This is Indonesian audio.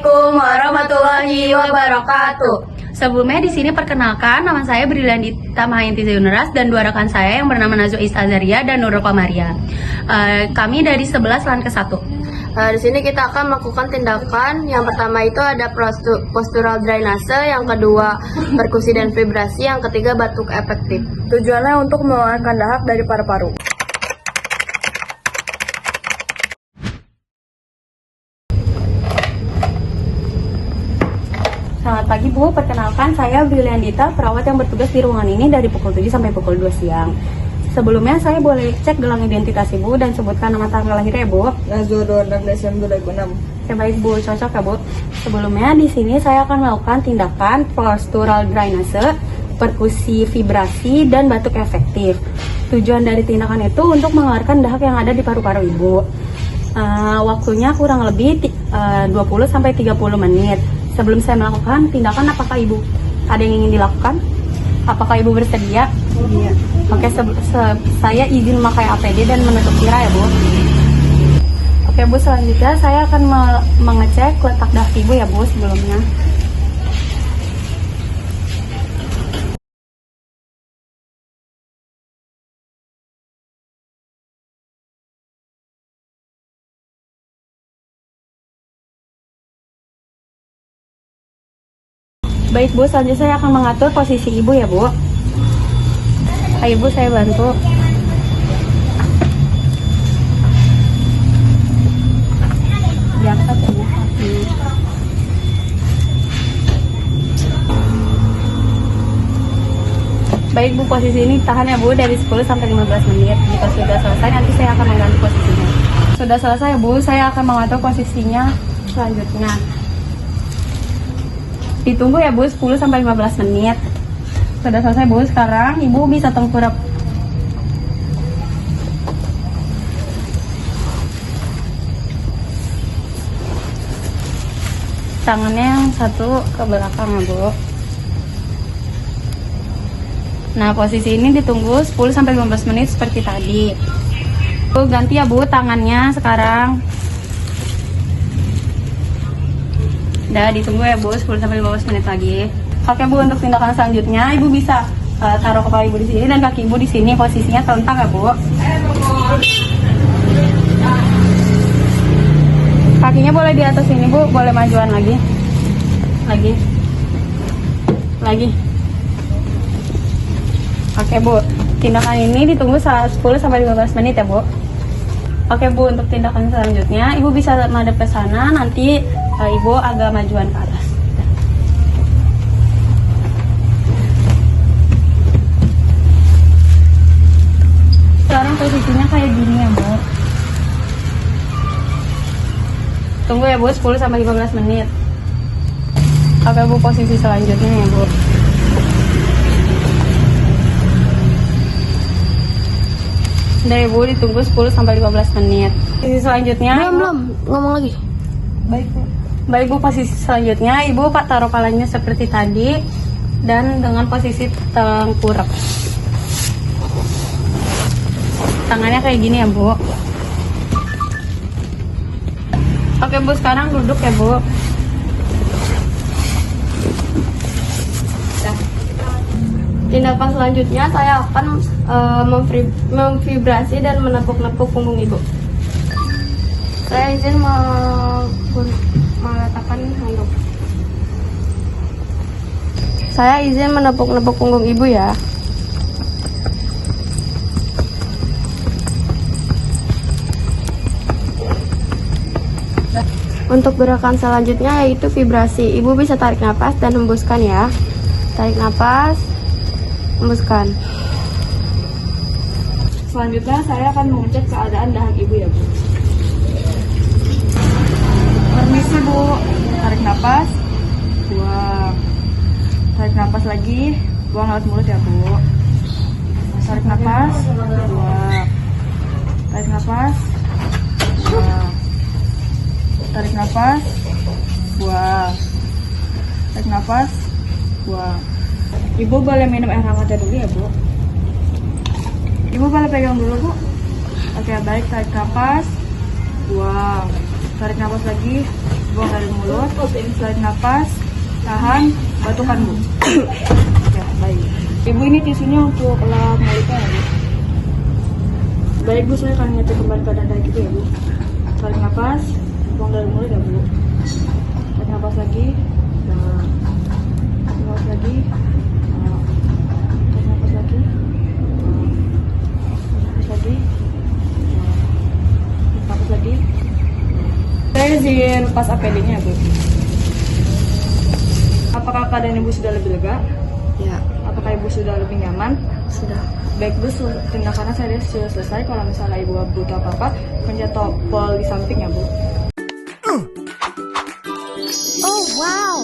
Assalamualaikum warahmatullahi wabarakatuh. Sebelumnya di sini perkenalkan, nama saya Briliandita Mahayanti Zayuneras dan dua rekan saya yang bernama Najwa Istazaria dan Nurul Komaria. Kami dari 11 LAN ke-1. Di sini kita akan melakukan tindakan. Yang pertama itu ada postural drainase, yang kedua perkusi dan vibrasi, yang ketiga batuk efektif. Tujuannya untuk mengeluarkan dahak dari paru-paru. Selamat pagi Bu, perkenalkan saya Briliandita, perawat yang bertugas di ruangan ini dari pukul 7 sampai pukul 2 siang. Sebelumnya saya boleh cek gelang identitas Ibu dan sebutkan nama tanggal lahir ya Bu. Nazwa 26 Desember 2006. Oke baik Bu, cocok ya Bu. Sebelumnya di sini saya akan melakukan tindakan postural drainase, perkusi vibrasi, dan batuk efektif. Tujuan dari tindakan itu untuk mengeluarkan dahak yang ada di paru-paru Ibu. Waktunya kurang lebih 20-30 menit. Sebelum saya melakukan tindakan, apakah Ibu ada yang ingin dilakukan? Apakah Ibu bersedia? Iya. Oke, saya izin memakai APD dan menutup tira ya Bu. Oke Bu, selanjutnya saya akan mengecek letak dahak Ibu ya Bu sebelumnya. Baik Bu, selanjutnya saya akan mengatur posisi Ibu ya Bu. Ayo Bu, saya bantu. Diangkat ya Bu. Baik Bu, posisi ini tahan ya Bu dari 10 sampai 15 menit. Jika sudah selesai nanti saya akan mengganti posisinya. Sudah selesai Bu, saya akan mengatur posisinya selanjutnya. Ditunggu ya Bu 10 sampai 15 menit. Sudah selesai Bu, sekarang Ibu bisa tengkurap. Tangannya yang satu ke belakang ya Bu. Nah, posisi ini ditunggu 10 sampai 15 menit seperti tadi. Bu, ganti ya Bu tangannya sekarang. Udah ditunggu ya Bu 10 sampai 15 menit lagi. Oke Bu, untuk tindakan selanjutnya Ibu bisa taruh kepala Ibu di sini dan kaki Ibu di sini, posisinya telentang ya Bu. Kakinya boleh di atas ini Bu, boleh majuan lagi. Lagi. Oke Bu, tindakan ini ditunggu 10 sampai 15 menit ya Bu. Oke Bu, untuk tindakan selanjutnya Ibu bisa madep ke sana, nanti Ibu agak majuan ke atas. Sekarang posisinya kayak gini ya Bu. Tunggu ya Bu 10 sampai 15 menit. Oke Bu, posisi selanjutnya ya Bu. Dari Bu ditunggu 10 sampai 15 menit. Posisi selanjutnya Belum, ngomong lagi. Baik Bu, posisi selanjutnya Ibu taruh palanya seperti tadi dan dengan posisi tengkurap. Tangannya kayak gini ya Bu. Oke Bu, sekarang duduk ya Bu. Tindakan selanjutnya saya akan memvibrasi dan menepuk-nepuk punggung Ibu. Saya izin meletakkan handuk. Saya izin menepuk-nepuk punggung Ibu ya. Untuk gerakan selanjutnya yaitu vibrasi. Ibu bisa tarik nafas dan hembuskan ya. Tarik nafas, hembuskan. Selanjutnya saya akan mengecek keadaan dahak Ibu ya Bu. Permisi Bu, tarik nafas, buang. Tarik nafas lagi, buang lewat mulut ya Bu. Tarik nafas, buang. Tarik nafas, buang. Tarik nafas, buang. Tarik nafas, buang. Ibu boleh minum air hangatnya dulu ya Bu. Ibu boleh pegang dulu Bu. Oke baik, tarik nafas, buang. Tarik nafas lagi, buang dari mulut. Tarik nafas, tahan, batukan Bu. Ya, baik. Ibu ini tisunya untuk lap mulutnya ya Bu. Baik Bu, saya akan ngecek kembali keadaan dari kita ya Bu. Tarik nafas, buang dari mulut ya Bu. Tarik nafas lagi, nah. Tarik nafas lagi, nah. Tarik nafas lagi, nah. Tarik nafas lagi, nah. Tarik nafas lagi. Saya izin lepas APD-nya ya Bu. Apakah keadaan Ibu sudah lebih lega? Ya, Apakah Ibu sudah lebih nyaman? sudah. Baik Bu, tindakannya saya sudah selesai. Kalau misalnya Ibu butuh apa-apa, pencet tombol di samping ya Bu. Oh wow!